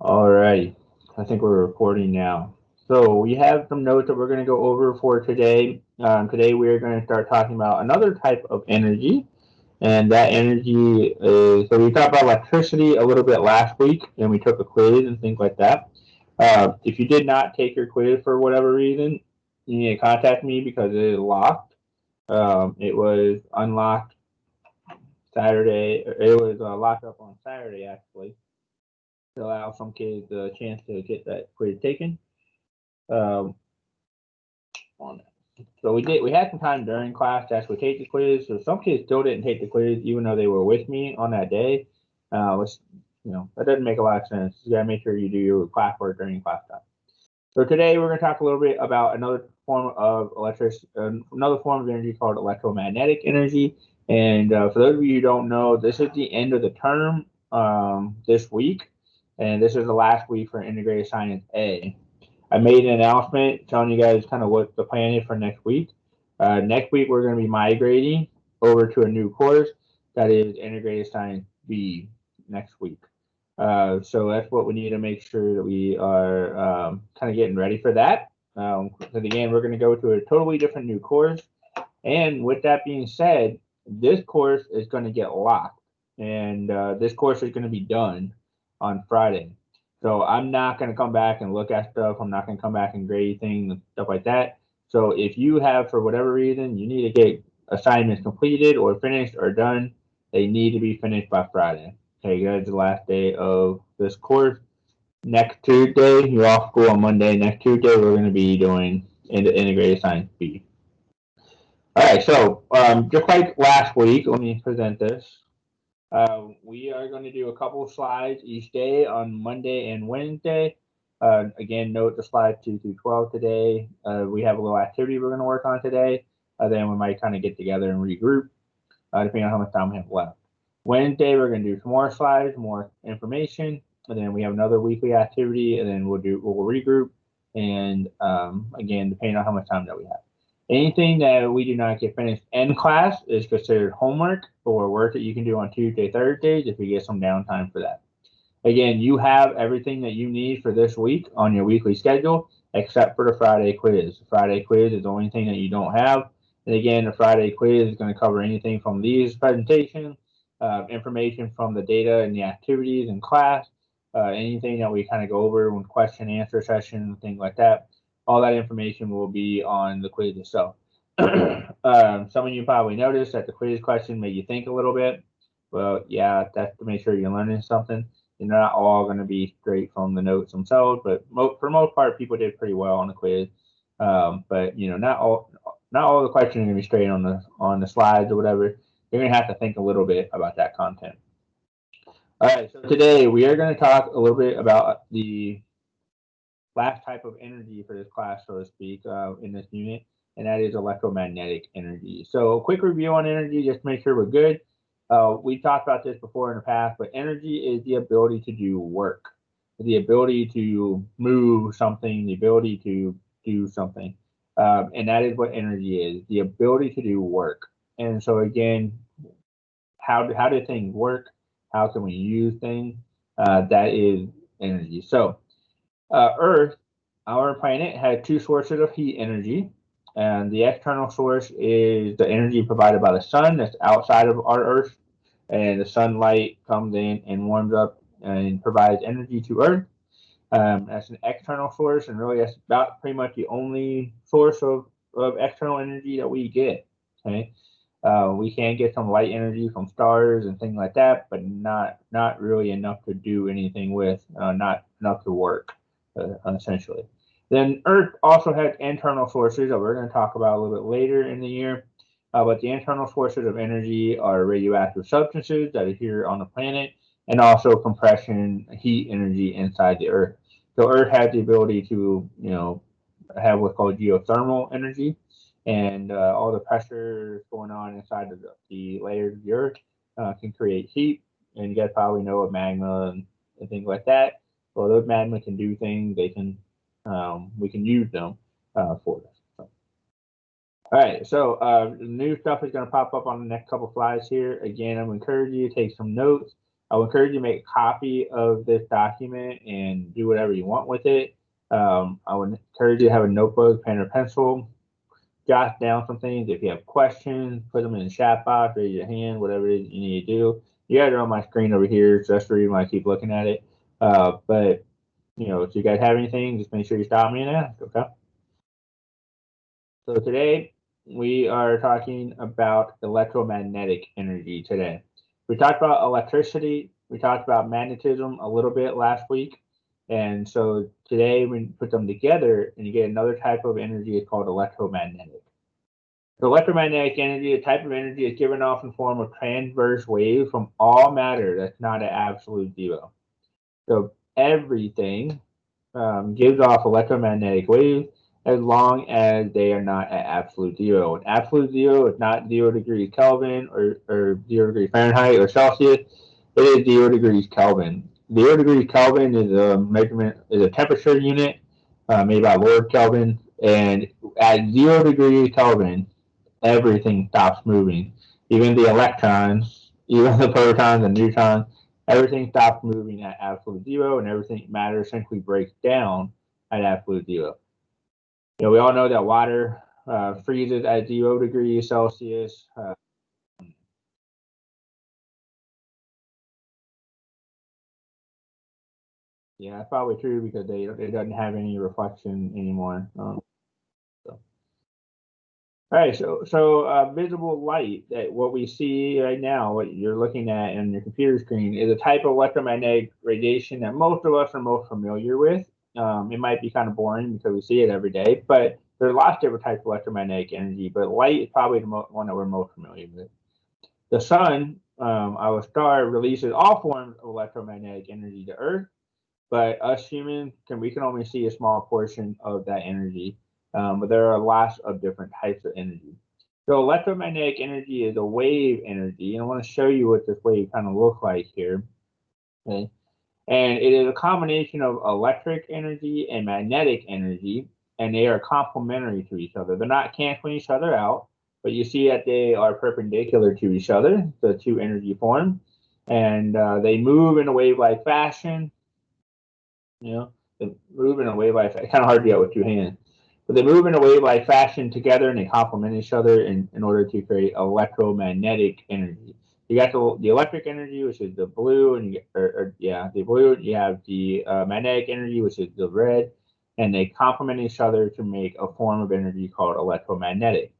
Alrighty, I think we're recording now. So we have some notes that we're going to go over for today. Today we are going to start talking about another type of energy, and that energy is, so we talked about electricity a little bit last week, and we took a quiz and things like that. If you did not take your quiz for whatever reason, you need to contact me because it is locked. It was unlocked Saturday. It was locked up on Saturday actually to allow some kids a chance to get that quiz taken. Um, on that. So we had some time during class to actually take the quiz. So some kids still didn't take the quiz even though they were with me on that day. Which that doesn't make a lot of sense. You gotta make sure you do your classwork during class time. So today we're gonna talk a little bit about another form of energy called electromagnetic energy. And for those of you who don't know, this is the end of the term this week, and this is the last week for Integrated Science A. I made an announcement telling you guys kind of what the plan is for next week. Next week, we're going to be migrating over to a new course that is Integrated Science B next week. So that's what we need to make sure that we are kind of getting ready for that. Because again, we're going to go to a totally different new course. And with that being said, this course is going to get locked, and this course is going to be done on Friday. So I'm not going to come back and look at stuff. I'm not going to come back and grade things and stuff like that. So if you have, for whatever reason, you need to get assignments completed or finished or done, they need to be finished by Friday. Okay, that's the last day of this course. Next Tuesday, you're off school on Monday. Next Tuesday, we're going to be doing integrated science B. All right, so just like last week, let me present this. We are going to do a couple of slides each day on Monday and Wednesday. Again, note the slides 2 through 12 today. We have a little activity we're going to work on today. Then we might kind of get together and regroup, depending on how much time we have left. Wednesday, we're going to do some more slides, more information, and then we have another weekly activity, and then we'll regroup. And again, depending on how much time that we have. Anything that we do not get finished in class is considered homework or work that you can do on Tuesday, Thursdays if you get some downtime for that. Again, you have everything that you need for this week on your weekly schedule except for the Friday quiz. The Friday quiz is the only thing that you don't have. And again, the Friday quiz is going to cover anything from these presentations, information from the data and the activities in class, anything that we kind of go over when question and answer session, things like that. All that information will be on the quiz itself. Some of you probably noticed that the quiz question made you think a little bit. Well, yeah, that's to make sure you're learning something. They're not all going to be straight from the notes themselves, but for most part, people did pretty well on the quiz. But not all the questions are going to be straight on the slides or whatever. You're going to have to think a little bit about that content. All right, so today we are going to talk a little bit about the last type of energy for this class, so to speak, in this unit, and that is electromagnetic energy. So, a quick review on energy, just to make sure we're good. We talked about this before in the past, but energy is the ability to do work, the ability to move something, the ability to do something. And that is what energy is, the ability to do work. And so, again, how do things work? How can we use things? That is energy. So, Earth, our planet, had two sources of heat energy. And the external source is the energy provided by the sun that's outside of our Earth. And the sunlight comes in and warms up and provides energy to Earth. That's an external source, and really that's about pretty much the only source of external energy that we get. Okay, we can get some light energy from stars and things like that, but not really enough to do anything with, not enough to work, essentially. Then Earth also has internal sources that we're going to talk about a little bit later in the year. But the internal sources of energy are radioactive substances that are here on the planet, and also compression heat energy inside the Earth. So Earth has the ability to, have what's called geothermal energy, and all the pressure going on inside of the layers of the Earth can create heat. And you guys probably know of magma and things like that. Well, those magma can do things. We can use them for this. So, all right, so new stuff is going to pop up on the next couple slides here. Again, I'm encouraging you to take some notes. I would encourage you to make a copy of this document and do whatever you want with it. I would encourage you to have a notebook, pen, or pencil. Jot down some things. If you have questions, put them in the chat box, raise your hand, whatever it is you need to do. You guys are on my screen over here, so that's the reason why I keep looking at it. But, if you guys have anything, just make sure you stop me and ask, okay? So today, we are talking about electromagnetic energy today. We talked about electricity. We talked about magnetism a little bit last week. And so today, we put them together and you get another type of energy. It's called electromagnetic. The electromagnetic energy, a type of energy, is given off in the form of transverse waves from all matter that's not at absolute zero. So everything gives off electromagnetic waves as long as they are not at absolute zero. And absolute zero is not 0 degrees Kelvin or 0 degrees Fahrenheit or Celsius. It is 0 degrees Kelvin. 0 degrees Kelvin is a measurement, is a temperature unit made by Lord Kelvin. And at 0 degrees Kelvin, everything stops moving. Even the electrons, even the protons and neutrons, everything stops moving at absolute zero, and everything matter essentially breaks down at absolute zero. We all know that water freezes at 0 degrees Celsius. Yeah, that's probably true because it doesn't have any reflection anymore. All right, so visible light, that what we see right now, what you're looking at on your computer screen, is a type of electromagnetic radiation that most of us are most familiar with. It might be kind of boring because we see it every day, but there's lots of different types of electromagnetic energy, but light is probably the one that we're most familiar with. The sun, our star, releases all forms of electromagnetic energy to Earth, but us humans we can only see a small portion of that energy. But there are lots of different types of energy. So electromagnetic energy is a wave energy, and I want to show you what this wave kind of looks like here. Okay. And it is a combination of electric energy and magnetic energy, and they are complementary to each other. They're not canceling each other out, but you see that they are perpendicular to each other, the two energy forms, and they move in a wave-like fashion. They move in a wave-like, kind of hard to get with two hands, but they move in a wave-like fashion together, and they complement each other in order to create electromagnetic energy. You got the electric energy, which is the blue, and the blue. You have the magnetic energy, which is the red, and they complement each other to make a form of energy called electromagnetic.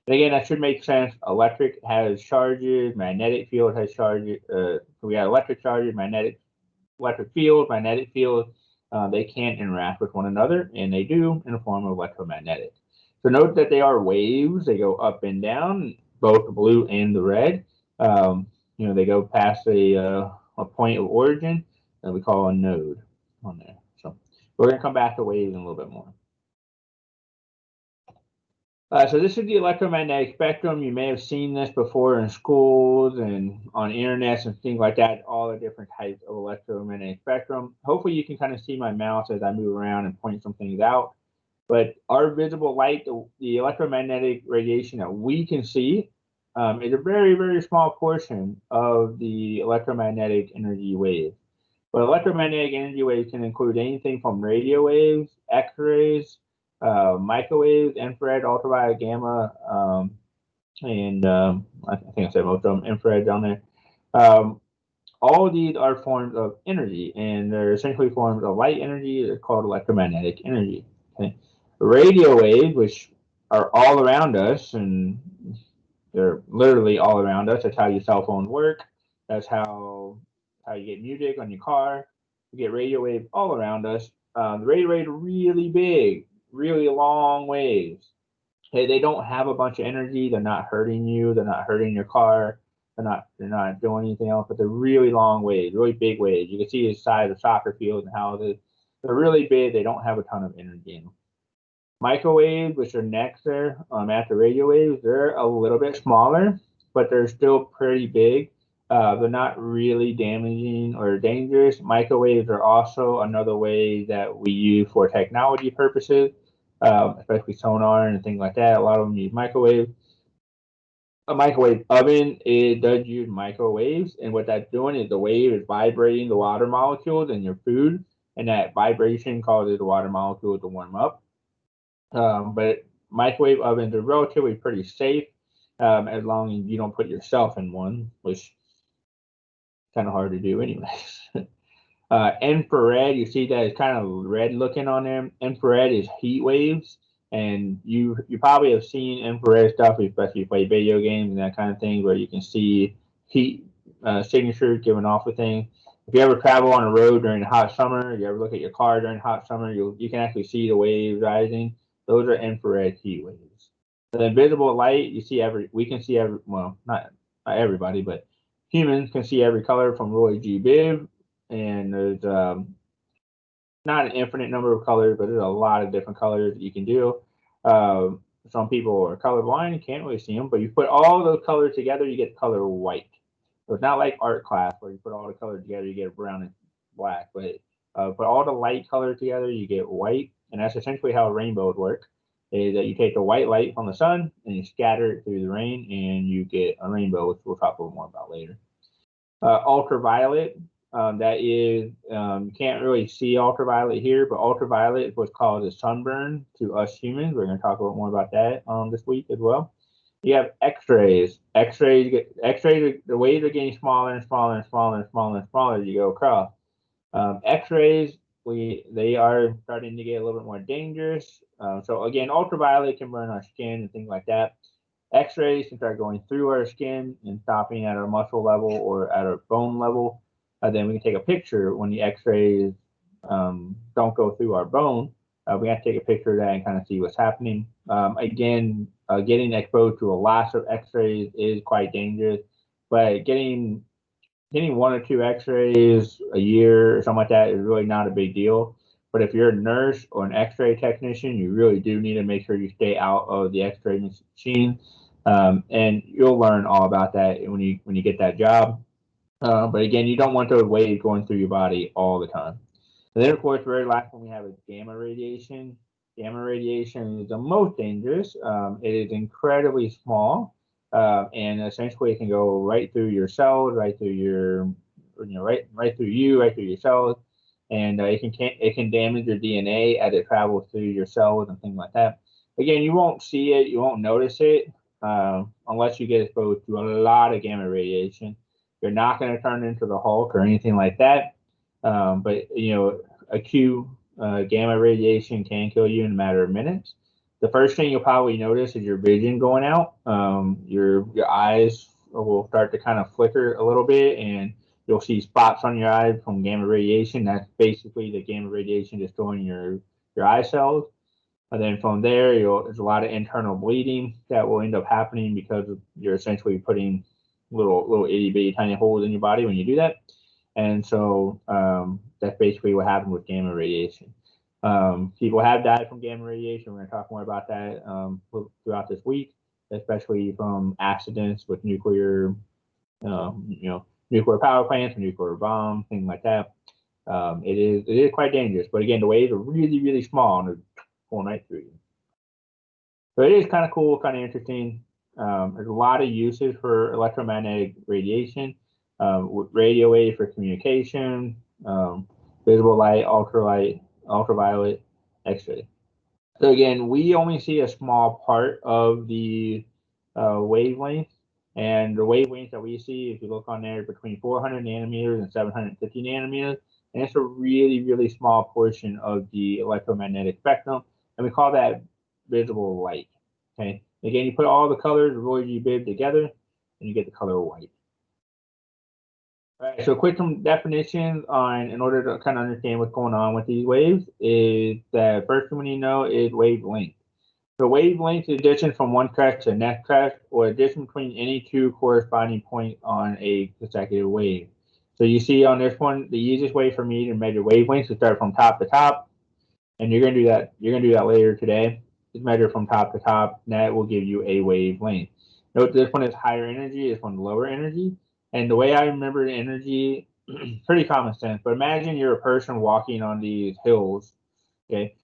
And again, that should make sense. Electric has charges, magnetic field has charges. We got electric charges, electric field, magnetic field. They can interact with one another, and they do in the form of electromagnetic. So note that they are waves. They go up and down, both the blue and the red. They go past a point of origin that we call a node on there. So we're going to come back to waves in a little bit more. So this is the electromagnetic spectrum. You may have seen this before in schools and on internets and things like that, all the different types of electromagnetic spectrum. Hopefully you can kind of see my mouse as I move around and point some things out. But our visible light, the electromagnetic radiation that we can see, is a very, very small portion of the electromagnetic energy wave. But electromagnetic energy waves can include anything from radio waves, X-rays, microwaves, infrared, ultraviolet, gamma, and I think I said most of them, infrared down there. All of these are forms of energy, and they're essentially forms of light energy. They're called electromagnetic energy. Okay? Radio waves, which are all around us, and they're literally all around us. That's how your cell phones work. That's how you get music on your car. You get radio waves all around us. The radio waves are really big, really long waves. Hey, they don't have a bunch of energy. They're not hurting you. They're not hurting your car. They're not doing anything else. But they're really long waves, really big waves. You can see the size of soccer fields and houses. They're really big. They don't have a ton of energy in them. Microwaves, which are next there after radio waves, they're a little bit smaller, but they're still pretty big. They're not really damaging or dangerous. Microwaves are also another way that we use for technology purposes, especially sonar and things like that. A lot of them use microwaves. a microwave oven, it does use microwaves, and what that's doing is the wave is vibrating the water molecules in your food, and that vibration causes the water molecules to warm up. But microwave ovens are relatively pretty safe, as long as you don't put yourself in one, which is kind of hard to do anyways. Infrared, you see that it's kind of red looking on them. Infrared is heat waves, and you probably have seen infrared stuff, especially if you play video games and that kind of thing, where you can see heat signatures given off of things. If you ever travel on a road during the hot summer, you ever look at your car during hot summer, you can actually see the waves rising. Those are infrared heat waves. The invisible light, we can see every, well, not everybody, but humans can see every color from Roy G. Biv, and there's not an infinite number of colors, but there's a lot of different colors that you can do. Some people are colorblind and can't really see them, but you put all those colors together, you get the color white. So it's not like art class where you put all the colors together, you get brown and black, but put all the light colors together, you get white, and that's essentially how rainbows work. Is that you take the white light from the sun and you scatter it through the rain, and you get a rainbow, which we'll talk a little more about later. Ultraviolet, that is, you can't really see ultraviolet here, but ultraviolet is what's called a sunburn to us humans. We're going to talk a little more about that this week as well. You have X-rays. X-rays, the waves are getting smaller and smaller and smaller and smaller and smaller as you go across. X-rays, they are starting to get a little bit more dangerous. So again, ultraviolet can burn our skin and things like that. X-rays can start going through our skin and stopping at our muscle level or at our bone level. Then we can take a picture when the X-rays don't go through our bone. We have to take a picture of that and kind of see what's happening. Again, getting exposed to a lot of X-rays is quite dangerous, but getting one or two X-rays a year or something like that is really not a big deal. But if you're a nurse or an X-ray technician, you really do need to make sure you stay out of the X-ray machine, and you'll learn all about that when you get that job. But again, you don't want those waves going through your body all the time. And then, of course, the very last one we have is gamma radiation. Gamma radiation is the most dangerous. It is incredibly small, and essentially it can go right through your cells, right through right through your cells, and it can damage your DNA as it travels through your cells and things like that. Again, you won't see it, you won't notice it unless you get exposed to a lot of gamma radiation. You're not going to turn into the Hulk or anything like that, but acute gamma radiation can kill you in a matter of minutes. The first thing you'll probably notice is your vision going out. Your eyes will start to kind of flicker a little bit, and you'll see spots on your eyes from gamma radiation. That's basically the gamma radiation destroying your eye cells. And then from there, there's a lot of internal bleeding that will end up happening because you're essentially putting little itty bitty tiny holes in your body when you do that. And so that's basically what happened with gamma radiation. People have died from gamma radiation. We're going to talk more about that throughout this week, especially from accidents with nuclear power plants, or nuclear bombs, things like that. It is quite dangerous. But again, the waves are really, really small and they're going right through you. So it is kind of cool, kind of interesting. There's a lot of uses for electromagnetic radiation, radio wave for communication, visible light, ultraviolet, X-ray. So again, we only see a small part of the wavelength, and the wavelength that we see, if you look on there, between 400 nanometers and 750 nanometers, and it's a really, really small portion of the electromagnetic spectrum, and we call that visible light. Okay. Again, you put all the colors of Roy G. Biv together, and you get the color white. All right, so quick some definitions in order to kind of understand what's going on with these waves is that first thing we need to know is wavelength. So wavelength is distance from one crest to the next crest, or distance between any two corresponding points on a consecutive wave. So you see on this one, the easiest way for me to measure wavelengths is start from top to top, and you're gonna do that. You're gonna do that later today. Just measure from top to top, and that will give you a wavelength. Note this one is higher energy, this one's lower energy. And the way I remember the energy, pretty common sense, but imagine you're a person walking on these hills, okay?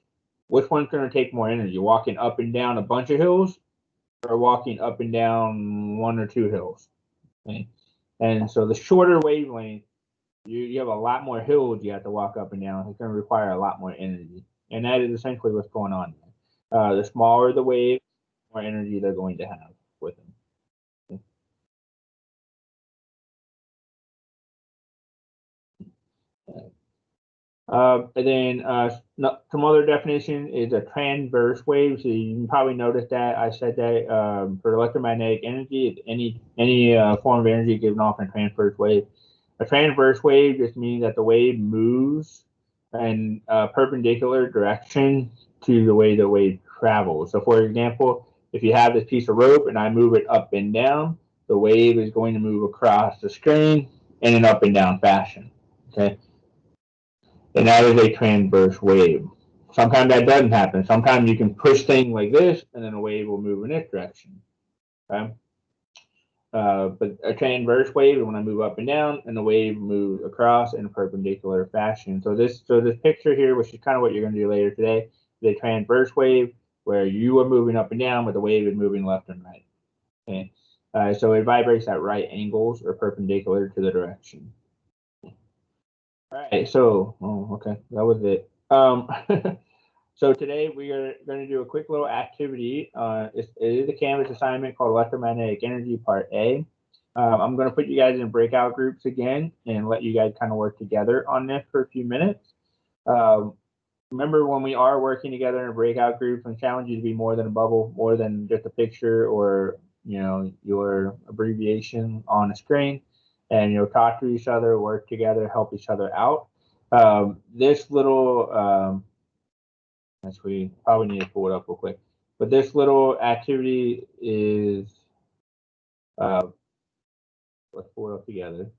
Which one's going to take more energy? Walking up and down a bunch of hills are walking up and down one or two hills. Okay? And so the shorter wavelength, you have a lot more hills you have to walk up and down. It's going to require a lot more energy. And that is essentially what's going on. The smaller the wave, the more energy they're going to have with them. And then some other definition is a transverse wave. So you can probably notice that I said that for electromagnetic energy, any form of energy given off in a transverse wave. A transverse wave just means that the wave moves in a perpendicular direction to the way the wave travels. So, for example, if you have this piece of rope and I move it up and down, the wave is going to move across the screen in an up and down fashion. Okay, and that is a transverse wave. Sometimes that doesn't happen. Sometimes you can push things like this, and then a wave will move in this direction. Okay. But a transverse wave is when I move up and down, and the wave moves across in a perpendicular fashion. So this picture here, which is kind of what you're going to do later today, is a transverse wave where you are moving up and down, but the wave is moving left and right. Okay. So it vibrates at right angles or perpendicular to the direction. All right. So, okay, that was it. So today we are going to do a quick little activity. It is a Canvas assignment called Electromagnetic Energy Part A. I'm going to put you guys in breakout groups again and let you guys kind of work together on this for a few minutes. Remember, when we are working together in breakout groups, I challenge you to be more than a bubble, more than just a picture or your abbreviation on a screen, and talk to each other, work together, help each other out. This little we probably need to pull it up real quick. But this little activity is, let's pull it up together.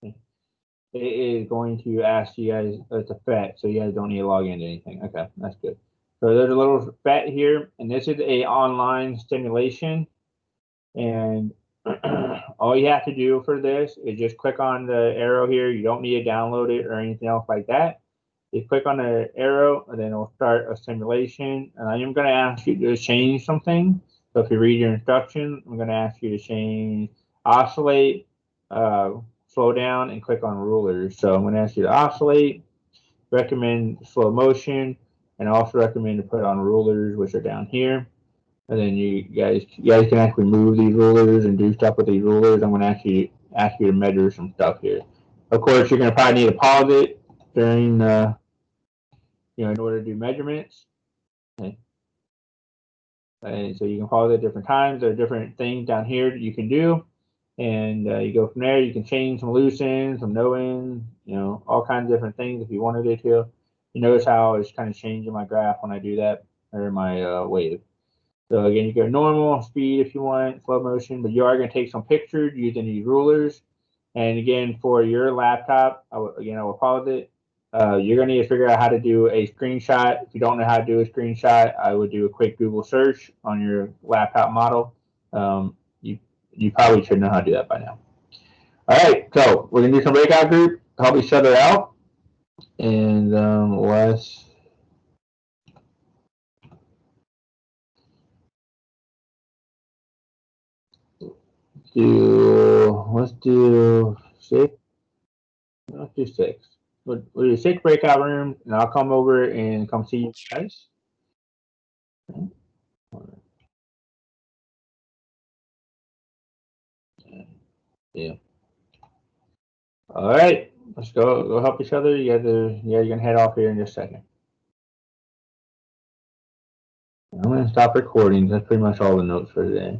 It is going to ask you guys, it's a FET, so you guys don't need to log into anything. Okay, that's good. So there's a little FET here, and this is a online stimulation. And all you have to do for this is just click on the arrow here. You don't need to download it or anything else like that. You click on the arrow, and then it'll start a simulation. And I am going to ask you to change something. So if you read your instructions, I'm going to ask you to change oscillate, slow down, and click on rulers. So I'm going to ask you to oscillate, recommend slow motion, and also recommend to put on rulers, which are down here. And then you guys can actually move these rulers and do stuff with these rulers. I'm going to ask you to measure some stuff here. Of course, you're going to probably need to pause it during in order to do measurements. Okay. And so you can pause at different times. There are different things down here that you can do. And you go from there. You can change some loose ends, some no ends, all kinds of different things if you wanted to. You notice how it's kind of changing my graph when I do that, or my wave. So again, you go normal, speed if you want, slow motion, but you are going to take some pictures using these rulers. And again, for your laptop, I will pause it. You're going to need to figure out how to do a screenshot. If you don't know how to do a screenshot, I would do a quick Google search on your laptop model. You probably should know how to do that by now. All right, so we're going to do some breakout group, help each other out. And let's do 6. Let's do 6. We'll do 6 breakout rooms, and I'll come over and come see you guys. Yeah. All right, let's go help each other. You're gonna head off here in just a second. I'm gonna stop recording. That's pretty much all the notes for today.